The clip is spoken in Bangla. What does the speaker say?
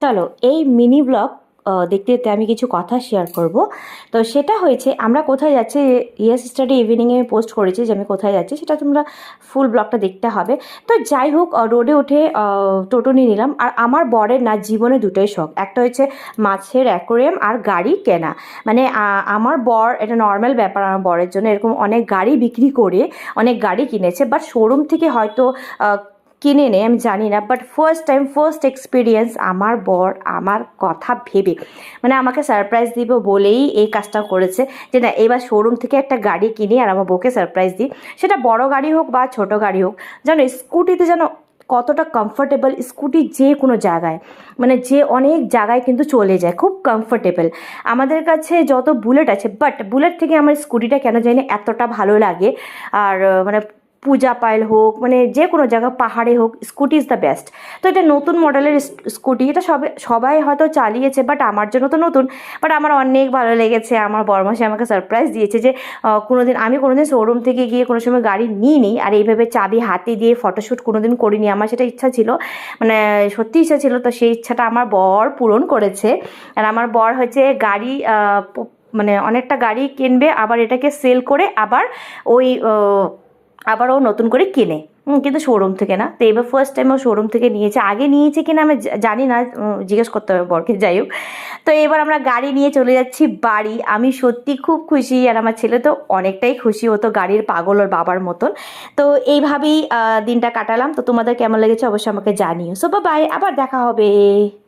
চলো এই মিনি ব্লগ দেখতে দেখতে আমি কিছু কথা শেয়ার করব। তো সেটা হয়েছে আমরা কোথায় যাচ্ছি। ইয়েস স্টাডি ইভিনিংয়ে আমি পোস্ট করেছি যে আমি কোথায় যাচ্ছি, সেটা তোমরা ফুল ব্লগটা দেখতে হবে। তো যাই হোক, রোডে উঠে টোটো নিয়ে নিলাম। আর আমার বরের না জীবনে দুটোই শখ, একটা হচ্ছে মাছের অ্যাকোরিয়াম আর গাড়ি কেনা। মানে আমার বর, এটা নর্মাল ব্যাপার আমার বরের জন্য, এরকম অনেক গাড়ি বিক্রি করে অনেক গাড়ি কিনেছে, বাট শোরুম থেকে হয়তো কিনে নেই আমি জানি না। But first time, first experience আমার বর আমার কথা ভেবে, মানে আমাকে সারপ্রাইজ দিবে বলেই এই কাজটা করেছে যে না এবার শোরুম থেকে একটা গাড়ি কিনি আর আমার বউকে সারপ্রাইজ দিই। সেটা বড় গাড়ি হোক বা ছোট গাড়ি হোক, জানো স্কুটিতে যেন কতটা কমফোর্টেবল, স্কুটি যে কোনো জায়গায়, মানে যে অনেক জায়গায় কিন্তু চলে যায়, খুব কমফোর্টেবল। আমাদের কাছে যত বুলেট আছে, বাট বুলেট থেকে আমার স্কুটিটা কেন জানি না এতটা ভালো লাগে। আর মানে পূজা পাইল হোক, মানে যে কোনো জায়গা, পাহাড়ে হোক, স্কুটি ইজ দ্য বেস্ট। তো এটা নতুন মডেলের স্কুটি, এটা সবাই হয়তো চালিয়েছে, বাট আমার জন্য তো নতুন। বাট আমার অনেক ভালো লেগেছে। আমার বরমাসে আমাকে সারপ্রাইজ দিয়েছে যে কোনোদিন শোরুম থেকে গিয়ে কোনো সময় গাড়ি নিইনি, আর এইভাবে চাবি হাতে দিয়ে ফটোশ্যুট কোনোদিন করিনি। আমার সেটা ইচ্ছা ছিল, মানে সত্যি ইচ্ছা ছিল। তো সেই ইচ্ছাটা আমার বর পূরণ করেছে। আর আমার বর হচ্ছে গাড়ি মানে অনেকটা গাড়ি কিনবে, আবার এটাকে সেল করে ওই আবার ও নতুন করে কিনে, কিন্তু শোরুম থেকে না। তো এবার ফার্স্ট টাইম ও শোরুম থেকে নিয়েছে, আগে নিয়েছে কিনা আমি জানি না, জিজ্ঞেস করতে হবে বরকে। যাই হোক, তো এবার আমরা গাড়ি নিয়ে চলে যাচ্ছি বাড়ি। আমি সত্যি খুব খুশি, আর আমার ছেলে তো অনেকটাই খুশি, ও তো গাড়ির পাগল ওর বাবার মতন। তো এইভাবেই দিনটা কাটালাম। তো তোমাদের কেমন লেগেছে অবশ্যই আমাকে জানিও। সো বাই, আবার দেখা হবে।